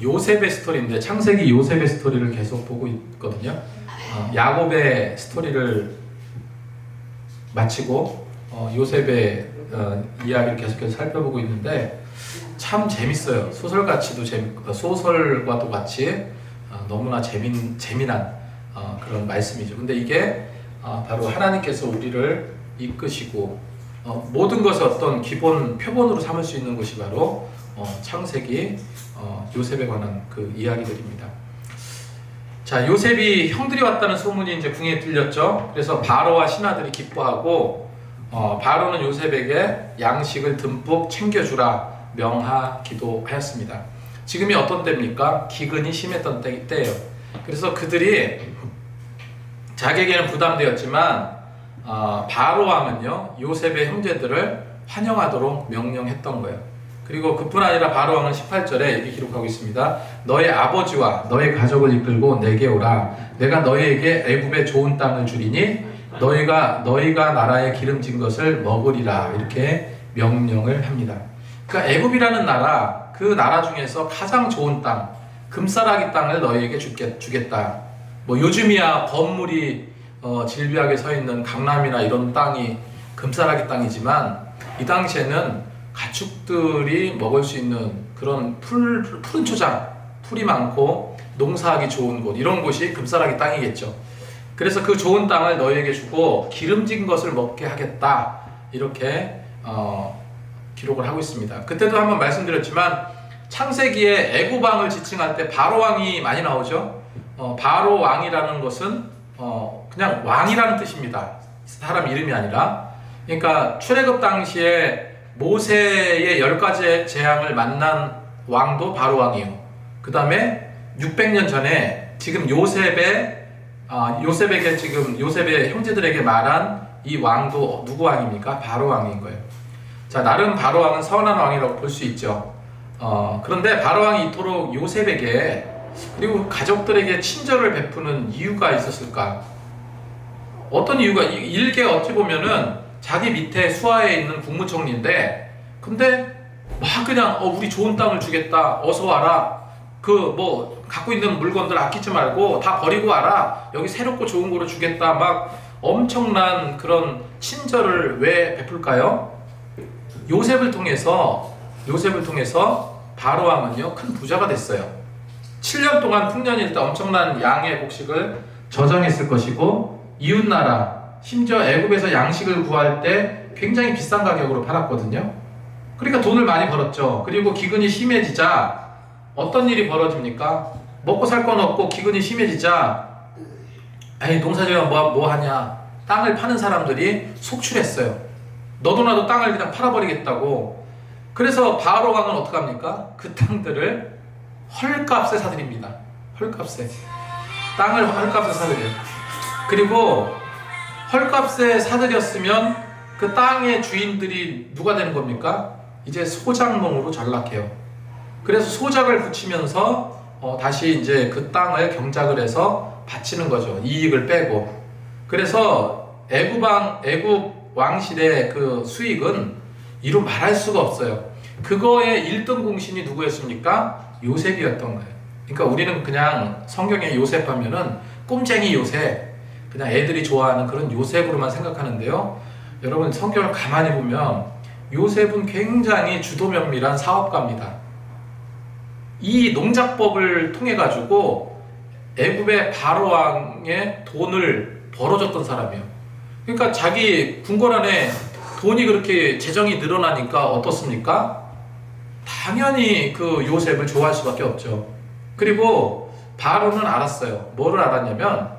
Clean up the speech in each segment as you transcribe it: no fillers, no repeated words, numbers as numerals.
요셉의 스토리인데 창세기 요셉의 스토리를 계속 보고 있거든요. 야곱의 스토리를 마치고 요셉의 이야기를 계속해서 살펴보고 있는데 참 재밌어요. 소설과도 같이 너무나 재미난 그런 말씀이죠. 근데 이게 바로 하나님께서 우리를 이끄시고 모든 것을 어떤 기본 표본으로 삼을 수 있는 것이 바로 창세기 요셉에 관한 그 이야기들입니다. 자, 요셉이 형들이 왔다는 소문이 이제 궁에 들렸죠. 그래서 바로와 신하들이 기뻐하고 바로는 요셉에게 양식을 듬뿍 챙겨주라 명하기도 하였습니다. 지금이 어떤 때입니까? 기근이 심했던 때예요. 그래서 그들이 자기에게는 부담되었지만 바로 왕은요 요셉의 형제들을 환영하도록 명령했던 거예요. 그리고 그뿐 아니라 바로 왕은 18절에 이렇게 기록하고 있습니다. 너의 아버지와 너의 가족을 이끌고 내게 오라. 내가 너희에게 애굽의 좋은 땅을 주리니 너희가 나라에 기름진 것을 먹으리라. 이렇게 명령을 합니다. 그러니까 애굽이라는 나라, 그 나라 중에서 가장 좋은 땅, 금싸라기 땅을 너희에게 주겠다. 뭐 요즘이야 건물이 질비하게 서 있는 강남이나 이런 땅이 금싸라기 땅이지만 이 당시에는 가축들이 먹을 수 있는 그런 푸른 초장, 풀이 많고 농사하기 좋은 곳, 이런 곳이 금싸라기 땅이겠죠. 그래서 그 좋은 땅을 너희에게 주고 기름진 것을 먹게 하겠다. 이렇게 기록을 하고 있습니다. 그때도 한번 말씀드렸지만 창세기에 애굽 왕을 지칭할 때 바로 왕이 많이 나오죠. 바로 왕이라는 것은 그냥 왕이라는 뜻입니다. 사람 이름이 아니라. 그러니까 출애굽 당시에 모세의 10가지 재앙을 만난 왕도 바로 왕이에요. 그 다음에 600년 전에 지금 요셉의 형제들에게 말한 이 왕도 누구 왕입니까? 바로 왕인 거예요. 자, 나름 바로 왕은 선한 왕이라고 볼 수 있죠. 그런데 바로 왕이 이토록 요셉에게 그리고 가족들에게 친절을 베푸는 이유가 있었을까? 어떤 이유가? 일개 어찌 보면은 자기 밑에 수하에 있는 국무총리인데 근데 막 그냥 우리 좋은 땅을 주겠다, 어서 와라, 그 뭐 갖고 있는 물건들 아끼지 말고 다 버리고 와라, 여기 새롭고 좋은 거로 주겠다, 막 엄청난 그런 친절을 왜 베풀까요? 요셉을 통해서 바로 왕은요 큰 부자가 됐어요. 7년 동안 풍년일 때 엄청난 양의 곡식을 저장했을 것이고 이웃나라, 심지어 애굽에서 양식을 구할 때 굉장히 비싼 가격으로 팔았거든요. 그러니까 돈을 많이 벌었죠. 그리고 기근이 심해지자 어떤 일이 벌어집니까? 먹고 살 건 없고 기근이 심해지자 에이 농사지으면 뭐 하냐, 땅을 파는 사람들이 속출했어요. 너도 나도 땅을 그냥 팔아버리겠다고. 그래서 바로 왕은 어떻게 합니까? 그 땅들을 헐값에 사드립니다. 헐값에. 땅을 헐값에 사드려요. 그리고 헐값에 사들였으면 그 땅의 주인들이 누가 되는 겁니까? 이제 소작농으로 전락해요. 그래서 소작을 붙이면서 다시 이제 그 땅을 경작을 해서 바치는 거죠. 이익을 빼고. 그래서 애굽 왕실의 그 수익은 이루 말할 수가 없어요. 그거의 1등 공신이 누구였습니까? 요셉이었던 거예요. 그러니까 우리는 그냥 성경에 요셉 하면은 꼼쟁이 요셉, 그냥 애들이 좋아하는 그런 요셉으로만 생각하는데요. 여러분 성경을 가만히 보면 요셉은 굉장히 주도면밀한 사업가입니다. 이 농작법을 통해 가지고 애굽의 바로 왕의 돈을 벌어줬던 사람이에요. 그러니까 자기 궁궐 안에 돈이 그렇게 재정이 늘어나니까 어떻습니까? 당연히 그 요셉을 좋아할 수밖에 없죠. 그리고 바로는 알았어요. 뭐를 알았냐면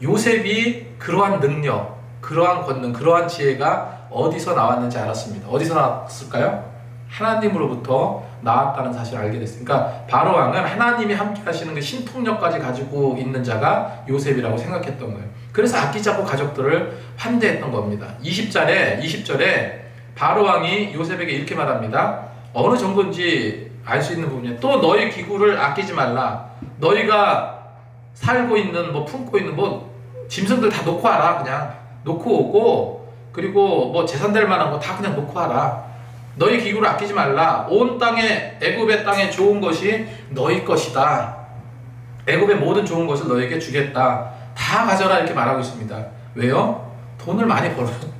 요셉이 그러한 능력, 그러한 권능, 그러한 지혜가 어디서 나왔는지 알았습니다. 어디서 나왔을까요? 하나님으로부터 나왔다는 사실을 알게 됐어요. 그러니까 바로 왕은 하나님이 함께 하시는 그 신통력까지 가지고 있는 자가 요셉이라고 생각했던 거예요. 그래서 아끼지 않고 가족들을 환대했던 겁니다. 20절에 바로 왕이 요셉에게 이렇게 말합니다. 어느 정도인지 알 수 있는 부분이에요. 또 너희 기구를 아끼지 말라. 너희가 살고 있는 품고 있는 짐승들 다 놓고 와라. 그냥 놓고 오고, 그리고 재산 될 만한 거 다 그냥 놓고 와라. 너희 기구를 아끼지 말라. 온 땅에 애굽의 땅에 좋은 것이 너희 것이다. 애굽의 모든 좋은 것을 너희에게 주겠다. 다 가져라 이렇게 말하고 있습니다. 왜요? 돈을 많이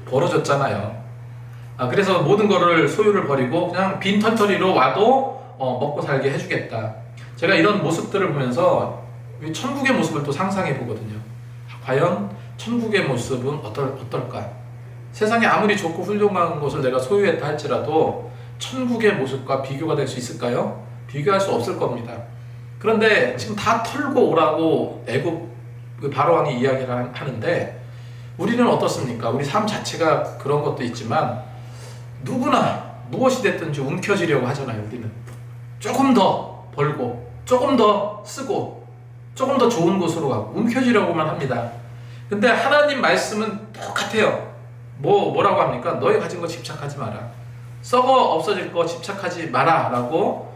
벌어줬잖아요. 그래서 모든 거를 소유를 버리고 그냥 빈털터리로 와도 먹고 살게 해주겠다. 제가 이런 모습들을 보면서 천국의 모습을 또 상상해 보거든요. 과연 천국의 모습은 어떨까? 세상에 아무리 좋고 훌륭한 것을 내가 소유했다 할지라도 천국의 모습과 비교가 될 수 있을까요? 비교할 수 없을 겁니다. 그런데 지금 다 털고 오라고 애굽 바로왕이 이야기를 하는데 우리는 어떻습니까? 우리 삶 자체가 그런 것도 있지만 누구나 무엇이 됐든지 움켜쥐려고 하잖아요. 우리는 조금 더 벌고 조금 더 쓰고 조금 더 좋은 곳으로 가고 움켜쥐려고만 합니다. 근데 하나님 말씀은 똑같아요. 뭐라고 합니까? 너희 가진 거 집착하지 마라. 썩어 없어질 거 집착하지 마라 라고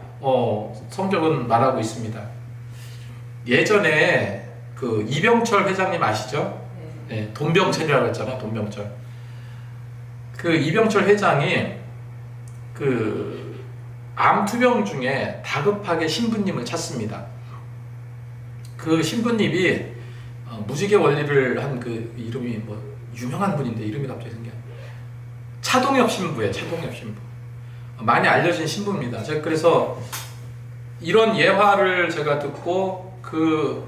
성경은 말하고 있습니다. 예전에 그 이병철 회장님 아시죠? 네, 돈병철이라고 했잖아요. 돈병철. 그 이병철 회장이 그 암투병 중에 다급하게 신부님을 찾습니다. 그 신부님이 무지개 원리를 한 그 이름이 뭐 유명한 분인데 이름이 갑자기 생겨. 차동엽 신부예요. 차동엽 신부. 많이 알려진 신부입니다. 제가 그래서 이런 예화를 제가 듣고 그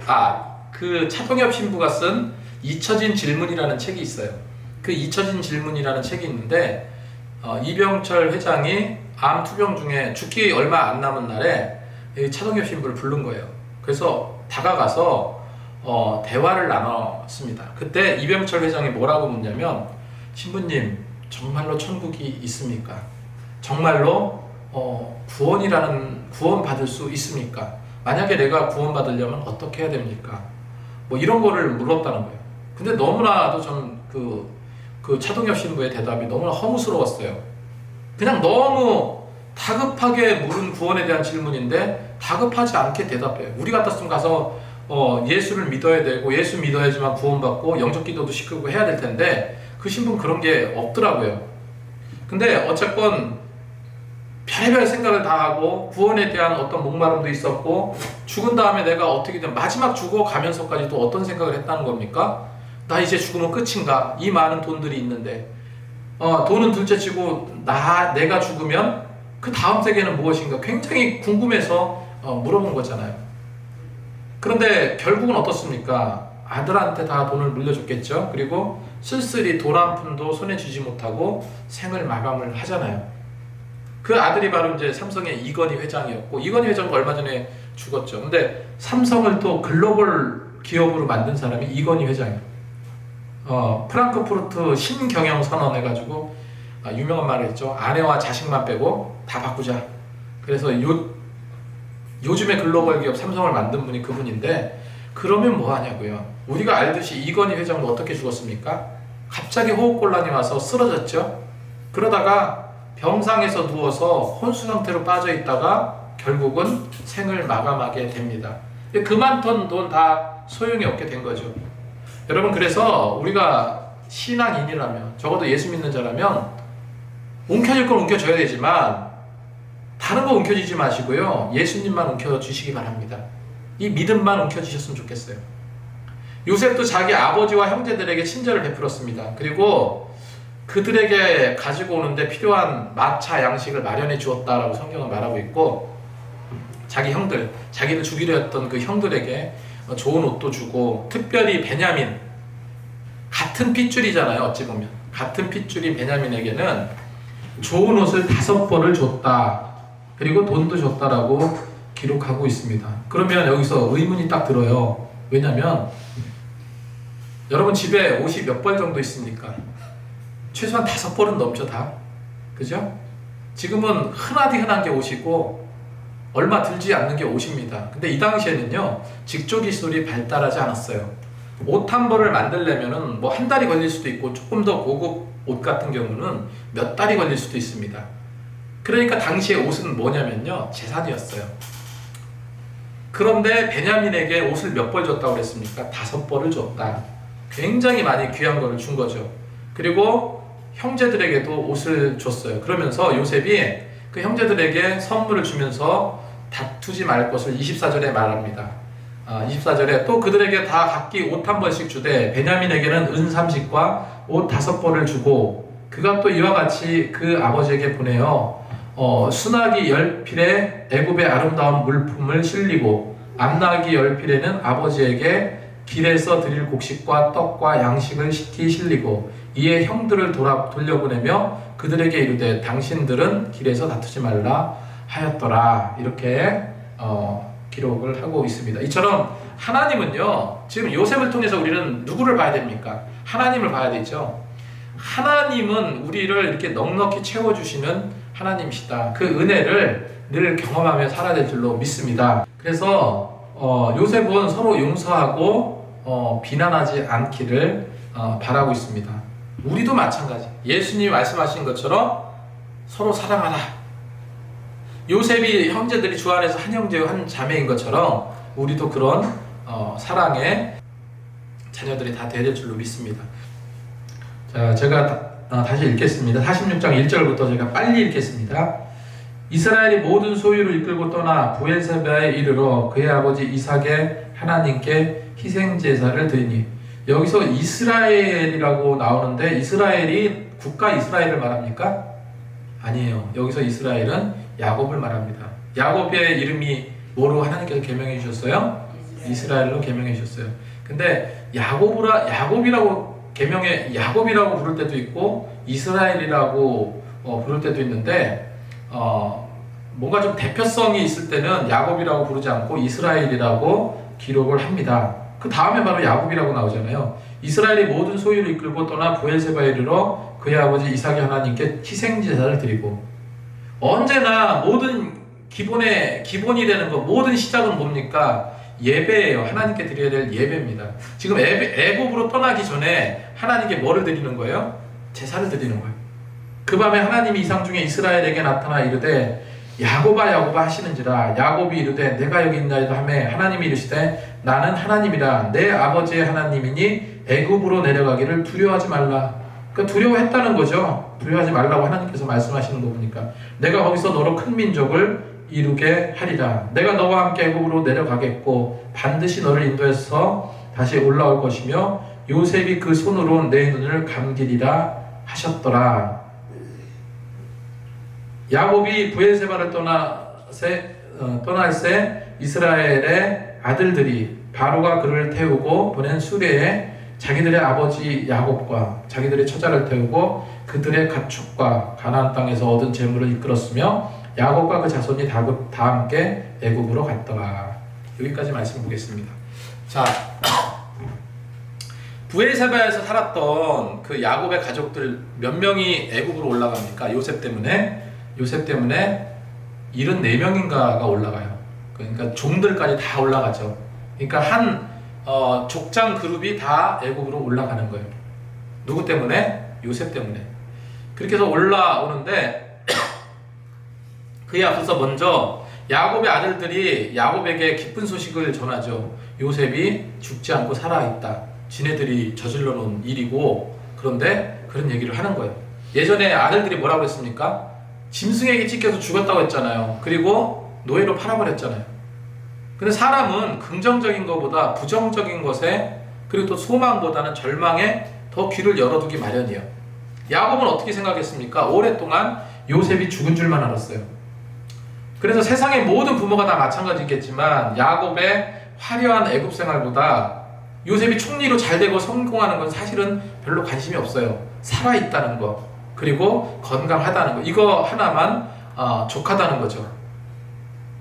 차동엽 신부가 쓴 잊혀진 질문이라는 책이 있어요. 그 잊혀진 질문이라는 책이 있는데 이병철 회장이 암 투병 중에 죽기 얼마 안 남은 날에 차동엽 신부를 부른 거예요. 그래서 다가가서 대화를 나눴습니다. 그때 이병철 회장이 뭐라고 묻냐면 신부님 정말로 천국이 있습니까? 정말로 구원 받을 수 있습니까? 만약에 내가 구원 받으려면 어떻게 해야 됩니까? 뭐 이런 거를 물었다는 거예요. 근데 너무나도 저는 그 차동엽 신부의 대답이 너무나 허무스러웠어요. 그냥 너무 다급하게 물은 구원에 대한 질문인데 다급하지 않게 대답해요. 우리 같았으면 가서 예수를 믿어야 되고 예수 믿어야지만 구원받고 영적 기도도 시키고 해야 될 텐데 그 신부는 그런 게 없더라고요. 근데 어쨌건 별의별 생각을 다 하고 구원에 대한 어떤 목마름도 있었고 죽은 다음에 내가 어떻게든 마지막 죽어가면서까지 또 어떤 생각을 했다는 겁니까? 나 이제 죽으면 끝인가? 이 많은 돈들이 있는데 돈은 둘째치고 내가 죽으면 그 다음 세계는 무엇인가? 굉장히 궁금해서 물어본 거잖아요. 그런데 결국은 어떻습니까? 아들한테 다 돈을 물려줬겠죠. 그리고 쓸쓸히 돈 한 푼도 손에 쥐지 못하고 생을 마감을 하잖아요. 그 아들이 바로 이제 삼성의 이건희 회장이었고 이건희 회장도 얼마 전에 죽었죠. 근데 삼성을 또 글로벌 기업으로 만든 사람이 이건희 회장이에요. 프랑크푸르트 신경영 선언 해가지고 유명한 말을 했죠. 아내와 자식만 빼고 다 바꾸자. 그래서 요즘에 글로벌 기업 삼성을 만든 분이 그분인데 그러면 뭐 하냐고요. 우리가 알듯이 이건희 회장도 어떻게 죽었습니까? 갑자기 호흡곤란이 와서 쓰러졌죠. 그러다가 병상에서 누워서 혼수 상태로 빠져 있다가 결국은 생을 마감하게 됩니다. 그 많던 돈 다 소용이 없게 된 거죠. 여러분, 그래서 우리가 신앙인이라면, 적어도 예수 믿는 자라면 움켜질 건 움켜줘야 되지만 다른 거 움켜쥐지 마시고요, 예수님만 움켜주시기 바랍니다. 이 믿음만 움켜주셨으면 좋겠어요. 요셉도 자기 아버지와 형제들에게 친절을 베풀었습니다. 그리고 그들에게 가지고 오는데 필요한 마차 양식을 마련해 주었다라고 성경은 말하고 있고, 자기 형들, 자기를 죽이려 했던 그 형들에게 좋은 옷도 주고, 특별히 베냐민, 같은 핏줄이잖아요. 어찌 보면 같은 핏줄인 베냐민에게는 좋은 옷을 5벌을 줬다, 그리고 돈도 줬다라고 기록하고 있습니다. 그러면 여기서 의문이 딱 들어요. 왜냐면 여러분 집에 옷이 몇 벌 정도 있습니까? 최소한 5벌은 넘죠, 다. 그죠? 지금은 흔하디 흔한 게 옷이고 얼마 들지 않는 게 옷입니다. 근데 이 당시에는요, 직조 기술이 발달하지 않았어요. 옷 한 벌을 만들려면은 뭐 한 달이 걸릴 수도 있고, 조금 더 고급 옷 같은 경우는 몇 달이 걸릴 수도 있습니다. 그러니까 당시에 옷은 뭐냐면요, 재산이었어요. 그런데 베냐민에게 옷을 몇 벌 줬다고 그랬습니까? 5벌을 줬다. 굉장히 많이 귀한 거를 준 거죠. 그리고 형제들에게도 옷을 줬어요. 그러면서 요셉이 그 형제들에게 선물을 주면서 다투지 말 것을 24절에 말합니다. 24절에 또 그들에게 다 각기 옷 한 벌씩 주되 베냐민에게는 은 30과 옷 5벌을 주고 그가 또 이와 같이 그 아버지에게 보내어 수나기 10필에 애굽의 아름다운 물품을 실리고 암나기 10필에는 아버지에게 길에서 드릴 곡식과 떡과 양식을 식히 실리고 이에 형들을 돌려보내며 그들에게 이르되 당신들은 길에서 다투지 말라 하였더라. 이렇게 기록을 하고 있습니다. 이처럼 하나님은요, 지금 요셉을 통해서 우리는 누구를 봐야 됩니까? 하나님을 봐야 되죠. 하나님은 우리를 이렇게 넉넉히 채워주시는 하나님이시다. 그 은혜를 늘 경험하며 살아야 될 줄로 믿습니다. 그래서 요셉은 서로 용서하고 비난하지 않기를 바라고 있습니다. 우리도 마찬가지. 예수님이 말씀하신 것처럼 서로 사랑하라. 요셉이 형제들이 주 안에서 한 형제요 한 자매인 것처럼 우리도 그런 사랑의 자녀들이 다 되야 될 줄로 믿습니다. 자, 제가 다시 읽겠습니다. 46장 1절부터 제가 빨리 읽겠습니다. 이스라엘이 모든 소유를 이끌고 떠나 부엘세바에 이르러 그의 아버지 이삭의 하나님께 희생제사를 드리니, 여기서 이스라엘이라고 나오는데 이스라엘이 국가 이스라엘을 말합니까? 아니에요. 여기서 이스라엘은 야곱을 말합니다. 야곱의 이름이 뭐로 하나님께서 계명해 주셨어요? 이스라엘로 계명해 주셨어요. 근데 야곱이라고 야곱이라고 부를 때도 있고 이스라엘이라고 부를 때도 있는데 뭔가 좀 대표성이 있을 때는 야곱이라고 부르지 않고 이스라엘이라고 기록을 합니다. 그 다음에 바로 야곱이라고 나오잖아요. 이스라엘이 모든 소유를 이끌고 떠나 부엘세바에 이르러 그의 아버지 이삭의 하나님께 희생제사를 드리고, 언제나 모든 기본이 되는 것, 모든 시작은 뭡니까? 예배예요. 하나님께 드려야 될 예배입니다. 지금 애굽으로 떠나기 전에 하나님께 뭐를 드리는 거예요? 제사를 드리는 거예요. 그 밤에 하나님이 이상 중에 이스라엘에게 나타나 이르되 야곱아 야곱아 하시는지라. 야곱이 이르되 내가 여기 있나이다 하매 하나님이 이르시되 나는 하나님이라 내 아버지의 하나님이니 애굽으로 내려가기를 두려워하지 말라. 그러니까 두려워했다는 거죠. 두려워하지 말라고 하나님께서 말씀하시는 거 보니까 내가 거기서 너로 큰 민족을 이루게 하리라. 내가 너와 함께 애굽으로 내려가겠고 반드시 너를 인도해서 다시 올라올 것이며 요셉이 그 손으로 내 눈을 감기리라 하셨더라. 야곱이 부엘세바를 떠날 새 이스라엘의 아들들이 바로가 그를 태우고 보낸 수레에 자기들의 아버지 야곱과 자기들의 처자를 태우고 그들의 가축과 가나안 땅에서 얻은 재물을 이끌었으며 야곱과 그 자손이 다 함께 애굽으로 갔더라. 여기까지 말씀 보겠습니다. 자, 부엘세바에서 살았던 그 야곱의 가족들 몇 명이 애굽으로 올라갑니까? 요셉 때문에 74명인가가 올라가요. 그러니까 종들까지 다 올라가죠. 그러니까 한 족장 그룹이 다 애굽으로 올라가는 거예요. 누구 때문에? 요셉 때문에. 그렇게 해서 올라오는데 그에 앞서서 먼저 야곱의 아들들이 야곱에게 기쁜 소식을 전하죠. 요셉이 죽지 않고 살아있다. 지네들이 저질러 놓은 일이고, 그런데 그런 얘기를 하는 거예요. 예전에 아들들이 뭐라고 했습니까? 짐승에게 찢겨서 죽었다고 했잖아요. 그리고 노예로 팔아버렸잖아요. 근데 사람은 긍정적인 것보다 부정적인 것에, 그리고 또 소망보다는 절망에 더 귀를 열어두기 마련이에요. 야곱은 어떻게 생각했습니까? 오랫동안 요셉이 죽은 줄만 알았어요. 그래서 세상의 모든 부모가 다 마찬가지겠지만 야곱의 화려한 애굽 생활보다 요셉이 총리로 잘 되고 성공하는 건 사실은 별로 관심이 없어요. 살아있다는 거, 그리고 건강하다는 거, 이거 하나만 족하다는 거죠.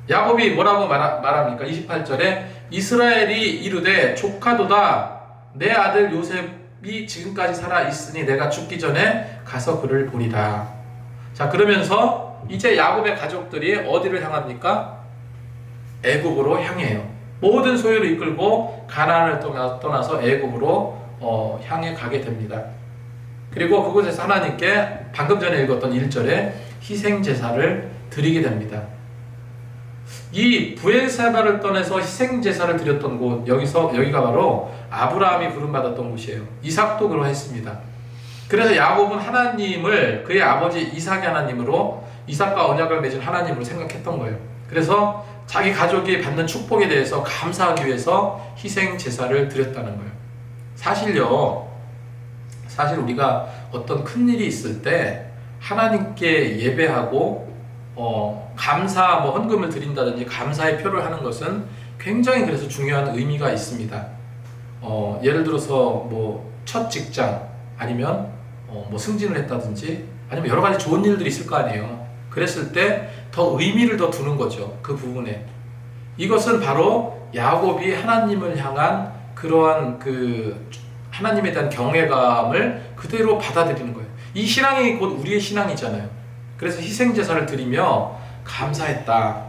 야곱이 뭐라고 말합니까? 28절에 이스라엘이 이르되 족하도다. 내 아들 요셉이 지금까지 살아있으니 내가 죽기 전에 가서 그를 보리라. 자, 그러면서 이제 야곱의 가족들이 어디를 향합니까? 애굽으로 향해요. 모든 소유를 이끌고 가나안을 떠나서 애굽으로 향해 가게 됩니다. 그리고 그곳에서 하나님께 방금 전에 읽었던 1절에 희생제사를 드리게 됩니다. 이 부엘세바를 떠나서 희생제사를 드렸던 곳, 여기가 바로 아브라함이 부름받았던 곳이에요. 이삭도 그러했습니다. 그래서 야곱은 하나님을 그의 아버지 이삭의 하나님으로, 이삭과 언약을 맺은 하나님으로 생각했던 거예요. 그래서 자기 가족이 받는 축복에 대해서 감사하기 위해서 희생 제사를 드렸다는 거예요. 사실 우리가 어떤 큰 일이 있을 때 하나님께 예배하고 감사 헌금을 드린다든지 감사의 표를 하는 것은 굉장히 그래서 중요한 의미가 있습니다. 예를 들어서 첫 직장, 아니면 승진을 했다든지, 아니면 여러 가지 좋은 일들이 있을 거 아니에요. 그랬을 때 더 의미를 더 두는 거죠. 그 부분에. 이것은 바로 야곱이 하나님을 향한 그러한 하나님에 대한 경외감을 그대로 받아들이는 거예요. 이 신앙이 곧 우리의 신앙이잖아요. 그래서 희생제사를 드리며 감사했다.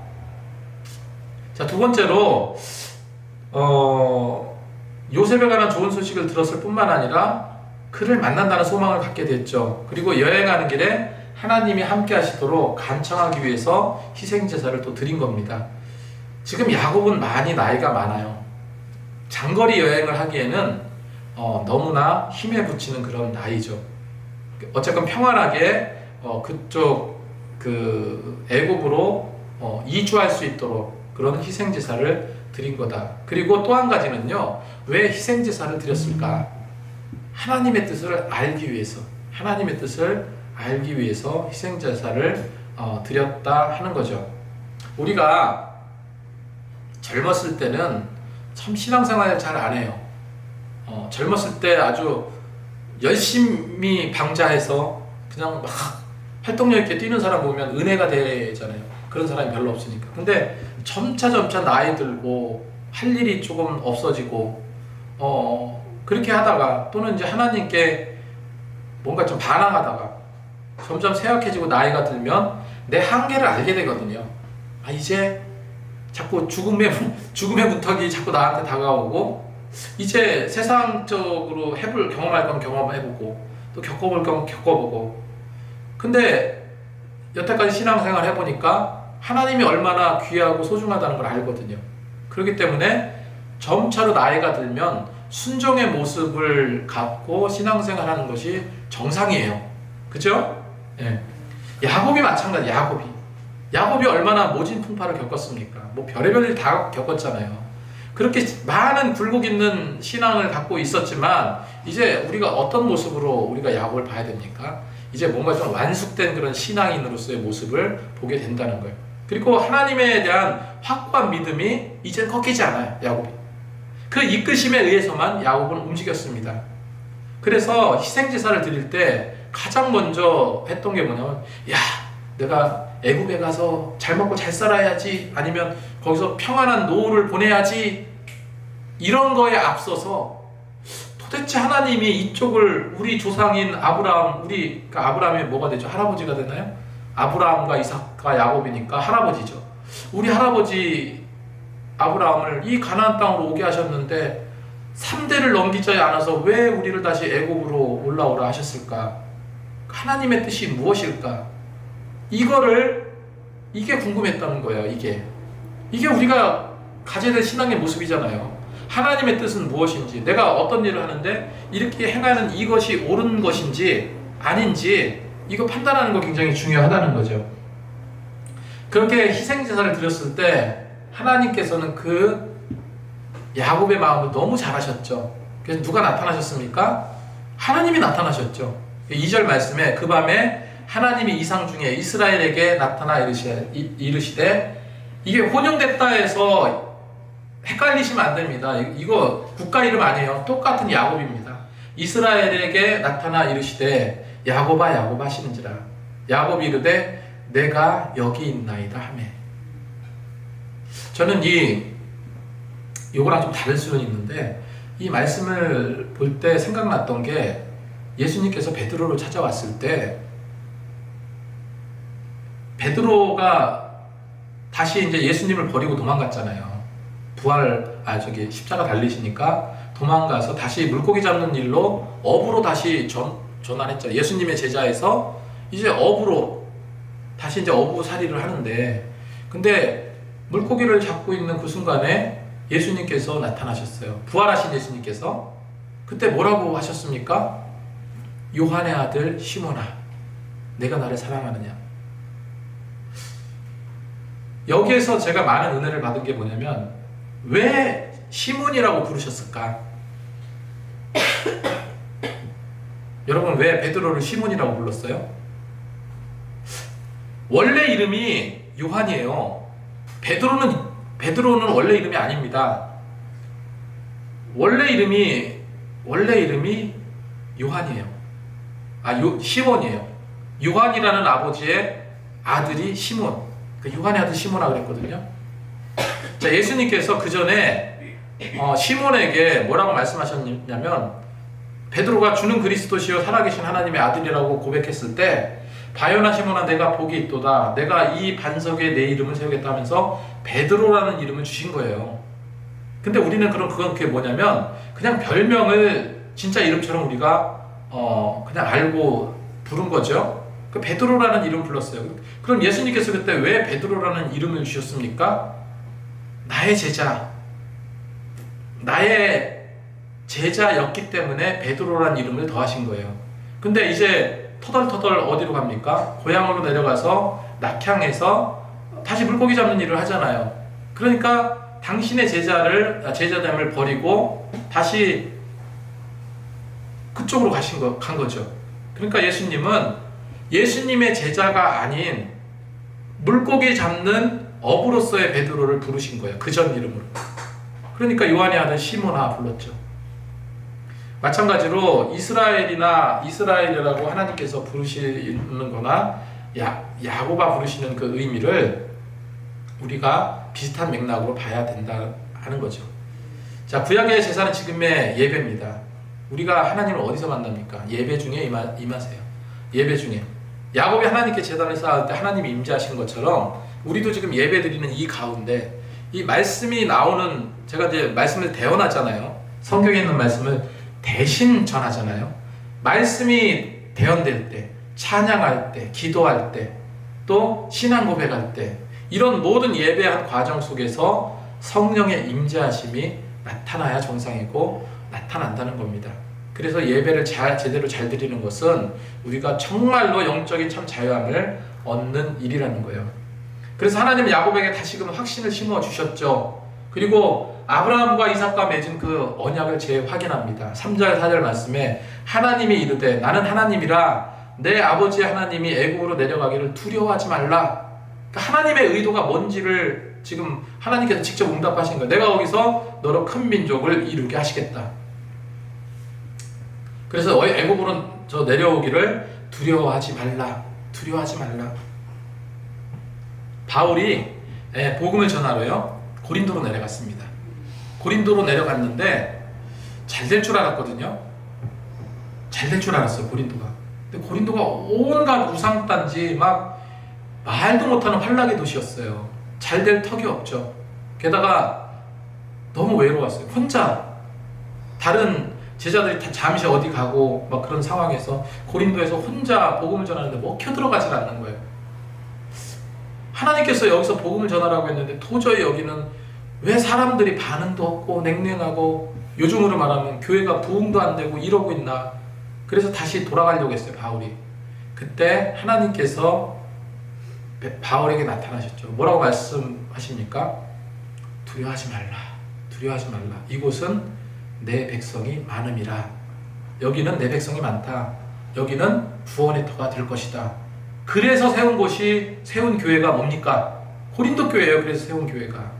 자, 두 번째로 요셉에 관한 좋은 소식을 들었을 뿐만 아니라 그를 만난다는 소망을 갖게 됐죠. 그리고 여행하는 길에 하나님이 함께 하시도록 간청하기 위해서 희생제사를 또 드린 겁니다. 지금 야곱은 많이 나이가 많아요. 장거리 여행을 하기에는 너무나 힘에 부치는 그런 나이죠. 어쨌건 평안하게 그쪽 애굽으로 이주할 수 있도록 그런 희생제사를 드린 거다. 그리고 또 한 가지는요, 왜 희생제사를 드렸을까? 하나님의 뜻을 알기 위해서, 하나님의 뜻을 알기 위해서 희생제사를 드렸다 하는 거죠. 우리가 젊었을 때는 참 신앙생활을 잘 안 해요. 젊었을 때 아주 열심히 방자해서 그냥 막 활동력 있게 뛰는 사람 보면 은혜가 되잖아요. 그런 사람이 별로 없으니까. 근데 점차 나이 들고 할 일이 조금 없어지고 그렇게 하다가, 또는 이제 하나님께 뭔가 좀 반항하다가 점점 쇠약해지고 나이가 들면 내 한계를 알게 되거든요. 이제 자꾸 죽음의 문턱이 자꾸 나한테 다가오고, 이제 세상적으로 경험할 건 경험해보고, 또 겪어볼 건 겪어보고. 근데 여태까지 신앙생활 해보니까 하나님이 얼마나 귀하고 소중하다는 걸 알거든요. 그렇기 때문에 점차로 나이가 들면 순종의 모습을 갖고 신앙생활 하는 것이 정상이에요. 그죠? 네. 야곱이 마찬가지. 야곱이 얼마나 모진 풍파를 겪었습니까? 별의별 일 다 겪었잖아요. 그렇게 많은 굴곡 있는 신앙을 갖고 있었지만, 이제 우리가 어떤 모습으로 우리가 야곱을 봐야 됩니까? 이제 뭔가 좀 완숙된 그런 신앙인으로서의 모습을 보게 된다는 거예요. 그리고 하나님에 대한 확고한 믿음이 이제 꺾이지 않아요. 야곱이. 그 이끄심에 의해서만 야곱은 움직였습니다. 그래서 희생제사를 드릴 때 가장 먼저 했던 게 뭐냐면, 내가 애굽에 가서 잘 먹고 잘 살아야지, 아니면 거기서 평안한 노후를 보내야지, 이런 거에 앞서서 도대체 하나님이 이쪽을, 우리 조상인 아브라함, 아브라함이 뭐가 되죠? 할아버지가 되나요? 아브라함과 이삭과 야곱이니까 할아버지죠. 우리 할아버지 아브라함을 이 가나안 땅으로 오게 하셨는데 3대를 넘기지 않아서 왜 우리를 다시 애굽으로 올라오라 하셨을까? 하나님의 뜻이 무엇일까? 이게 궁금했다는 거예요. 이게 우리가 가져야 될 신앙의 모습이잖아요. 하나님의 뜻은 무엇인지, 내가 어떤 일을 하는데 이렇게 행하는 이것이 옳은 것인지 아닌지, 이거 판단하는 거 굉장히 중요하다는 거죠. 그렇게 희생제사를 드렸을 때 하나님께서는 그 야곱의 마음을 너무 잘 아셨죠. 그래서 누가 나타나셨습니까? 하나님이 나타나셨죠. 2절 말씀에 그 밤에 하나님이 이상 중에 이스라엘에게 나타나 이르시되, 이게 혼용됐다 해서 헷갈리시면 안 됩니다. 이거 국가 이름 아니에요. 똑같은 야곱입니다. 이스라엘에게 나타나 이르시되 야곱아 야곱아 하시는지라. 야곱이 이르되 내가 여기 있나이다 하매. 저는 요거랑 좀 다를 수는 있는데, 이 말씀을 볼 때 생각났던 게, 예수님께서 베드로를 찾아왔을 때 베드로가 다시 이제 예수님을 버리고 도망갔잖아요. 십자가 달리시니까 도망가서 다시 물고기 잡는 일로 업으로 다시 전환했잖아요. 예수님의 제자에서 이제 업으로 다시 이제 어부살이를 하는데, 근데 물고기를 잡고 있는 그 순간에 예수님께서 나타나셨어요. 부활하신 예수님께서. 그때 뭐라고 하셨습니까? 요한의 아들 시몬아, 내가 나를 사랑하느냐? 여기에서 제가 많은 은혜를 받은 게 뭐냐면, 왜 시몬이라고 부르셨을까? 여러분, 왜 베드로를 시몬이라고 불렀어요? 원래 이름이 요한이에요. 베드로는 원래 이름이 아닙니다. 원래 이름이 요한이에요. 시몬이에요. 요한이라는 아버지의 아들이 시몬. 요한의 아들 시몬아 그랬거든요. 자, 예수님께서 그 전에 시몬에게 뭐라고 말씀하셨냐면, 베드로가 주는 그리스도시요 살아계신 하나님의 아들이라고 고백했을 때, 바요나 시몬아 내가 복이 있도다, 내가 이 반석에 내 이름을 세우겠다 하면서 베드로라는 이름을 주신 거예요. 근데 우리는 그건 그게 뭐냐면, 그냥 별명을 진짜 이름처럼 우리가 그냥 알고 부른 거죠. 그 베드로라는 이름 불렀어요. 그럼 예수님께서 그때 왜 베드로라는 이름을 주셨습니까? 나의 제자였기 때문에 베드로라는 이름을 더하신 거예요. 근데 이제 터덜터덜 어디로 갑니까? 고향으로 내려가서 낙향해서 다시 물고기 잡는 일을 하잖아요. 그러니까 당신의 제자됨을 버리고 다시 그쪽으로 간 거죠. 그러니까 예수님은 예수님의 제자가 아닌 물고기 잡는 어부로서의 베드로를 부르신 거예요. 그 전 이름으로. 그러니까 요한의 아들 시몬아 불렀죠. 마찬가지로 이스라엘이라고 하나님께서 부르시는 거나 야곱아 부르시는 그 의미를 우리가 비슷한 맥락으로 봐야 된다 하는 거죠. 자, 구약의 제사는 지금의 예배입니다. 우리가 하나님을 어디서 만납니까? 예배 중에 임하세요. 예배 중에. 야곱이 하나님께 제단을 쌓을 때 하나님이 임재하신 것처럼 우리도 지금 예배 드리는 이 가운데 이 말씀이 나오는, 제가 이제 말씀을 대언하잖아요. 성경에 있는 말씀을 대신 전하잖아요. 말씀이 대언될 때, 찬양할 때, 기도할 때, 또 신앙 고백할 때, 이런 모든 예배한 과정 속에서 성령의 임재하심이 나타나야 정상이고 나타난다는 겁니다. 그래서 예배를 제대로 잘 드리는 것은 우리가 정말로 영적인 참 자유함을 얻는 일이라는 거예요. 그래서 하나님은 야곱에게 다시금 확신을 심어주셨죠. 그리고 아브라함과 이삭과 맺은 그 언약을 재확인합니다. 3절 4절 말씀에 하나님이 이르되 나는 하나님이라 내 아버지의 하나님이 애국으로 내려가기를 두려워하지 말라. 그러니까 하나님의 의도가 뭔지를 지금 하나님께서 직접 응답하신 거예요. 내가 거기서 너로 큰 민족을 이루게 하시겠다. 그래서 애국으로 저 내려오기를 두려워하지 말라. 바울이 복음을 전하러요 고린도로 내려갔습니다. 고린도로 내려갔는데 잘 될 줄 알았거든요. 잘 될 줄 알았어요, 고린도가. 근데 고린도가 온갖 우상단지 막 말도 못하는 환락의 도시였어요. 잘 될 턱이 없죠. 게다가 너무 외로웠어요. 혼자. 다른 제자들이 다 잠시 어디 가고 막 그런 상황에서 고린도에서 혼자 복음을 전하는데 먹혀 들어가질 않는 거예요. 하나님께서 여기서 복음을 전하라고 했는데 도저히 여기는 왜 사람들이 반응도 없고 냉랭하고, 요즘으로 말하면 교회가 부흥도 안 되고 이러고 있나. 그래서 다시 돌아가려고 했어요, 바울이. 그때 하나님께서 바울에게 나타나셨죠. 뭐라고 말씀하십니까? 두려워하지 말라. 이곳은 내 백성이 많음이라. 여기는 내 백성이 많다. 여기는 구원의 터가 될 것이다. 그래서 세운 교회가 뭡니까? 고린도 교회예요. 그래서 세운 교회가.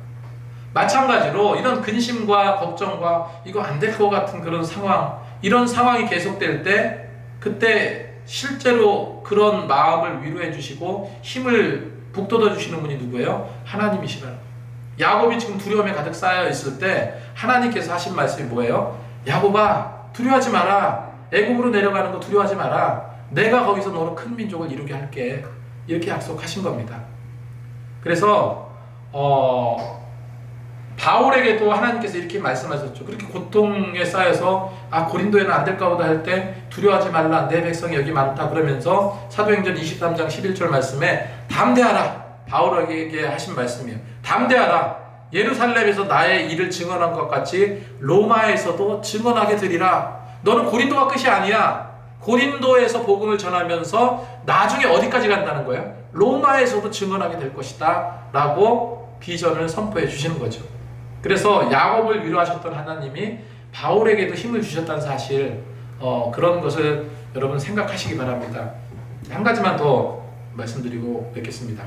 마찬가지로 이런 근심과 걱정과 이거 안 될 것 같은 그런 상황, 이런 상황이 계속될 때, 그때 실제로 그런 마음을 위로해 주시고 힘을 북돋아 주시는 분이 누구예요? 하나님이시라는 거예요. 야곱이 지금 두려움에 가득 쌓여 있을 때 하나님께서 하신 말씀이 뭐예요? 야곱아, 두려워하지 마라. 애굽으로 내려가는 거 두려워하지 마라. 내가 거기서 너로 큰 민족을 이루게 할게. 이렇게 약속하신 겁니다. 그래서 바울에게도 하나님께서 이렇게 말씀하셨죠. 그렇게 고통에 쌓여서 고린도에는 안 될까 보다 할 때 두려워하지 말라. 내 백성이 여기 많다. 그러면서 사도행전 23장 11절 말씀에 담대하라. 바울에게 하신 말씀이에요. 담대하라. 예루살렘에서 나의 일을 증언한 것 같이 로마에서도 증언하게 되리라. 너는 고린도가 끝이 아니야. 고린도에서 복음을 전하면서 나중에 어디까지 간다는 거예요? 로마에서도 증언하게 될 것이다 라고 비전을 선포해 주시는 거죠. 그래서 야곱을 위로하셨던 하나님이 바울에게도 힘을 주셨다는 사실, 그런 것을 여러분 생각하시기 바랍니다. 한 가지만 더 말씀드리고 뵙겠습니다.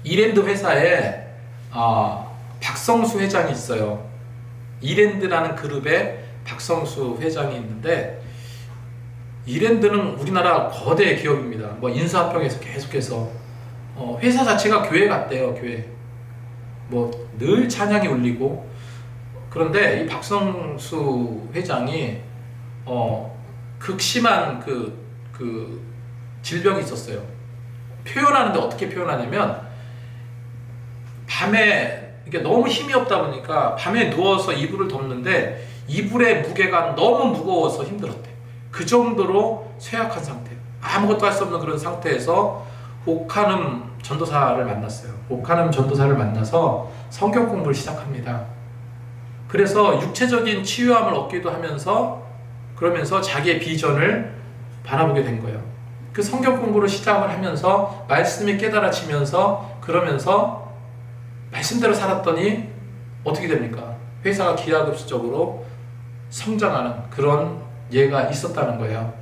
이랜드 회사에 박성수 회장이 있어요. 이랜드라는 그룹에 박성수 회장이 있는데, 이랜드는 우리나라 거대 기업입니다. 뭐 인수합병에서 계속해서 회사 자체가 교회 같대요. 교회. 뭐 늘 찬양이 울리고. 그런데 이 박성수 회장이 극심한 그 질병이 있었어요. 표현하는데 어떻게 표현하냐면, 밤에 이게 너무 힘이 없다 보니까 밤에 누워서 이불을 덮는데 이불의 무게가 너무 무거워서 힘들었대. 그 정도로 쇠약한 상태, 아무것도 할 수 없는 그런 상태에서 오카눔 전도사를 만났어요. 오카눔 전도사를 만나서 성경 공부를 시작합니다. 그래서 육체적인 치유함을 얻기도 하면서, 그러면서 자기의 비전을 바라보게 된 거예요. 그 성경 공부를 시작을 하면서 말씀이 깨달아지면서, 그러면서 말씀대로 살았더니 어떻게 됩니까? 회사가 기하급수적으로 성장하는 그런 예가 있었다는 거예요.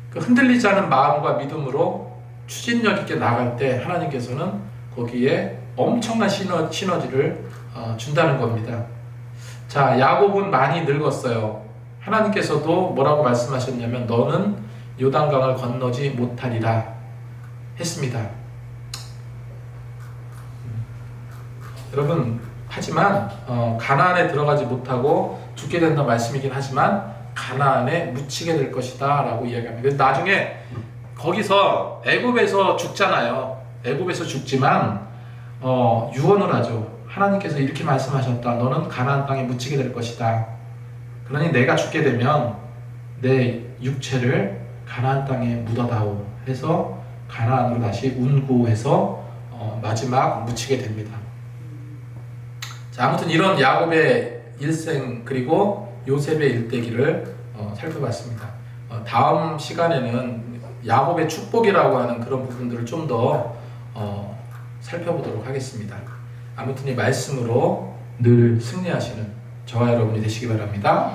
그 흔들리지 않은 마음과 믿음으로 추진력 있게 나갈 때 하나님께서는 거기에 엄청난 시너지를 준다는 겁니다. 자, 야곱은 많이 늙었어요. 하나님께서도 뭐라고 말씀하셨냐면, 너는 요단강을 건너지 못하리라 했습니다. 여러분, 하지만 가나안에 들어가지 못하고 죽게 된다는 말씀이긴 하지만 가나안에 묻히게 될 것이다 라고 이야기합니다. 그래서 나중에 거기서 애굽에서 죽잖아요. 애굽에서 죽지만 유언을 하죠. 하나님께서 이렇게 말씀하셨다. 너는 가나안 땅에 묻히게 될 것이다. 그러니 내가 죽게 되면 내 육체를 가나안 땅에 묻어다오 해서 가나안으로 다시 운구해서 마지막 묻히게 됩니다. 자, 아무튼 이런 야곱의 일생 그리고 요셉의 일대기를 살펴봤습니다. 다음 시간에는 야곱의 축복이라고 하는 그런 부분들을 좀 더 살펴보도록 하겠습니다. 아무튼 이 말씀으로 늘 승리하시는 저와 여러분이 되시기 바랍니다.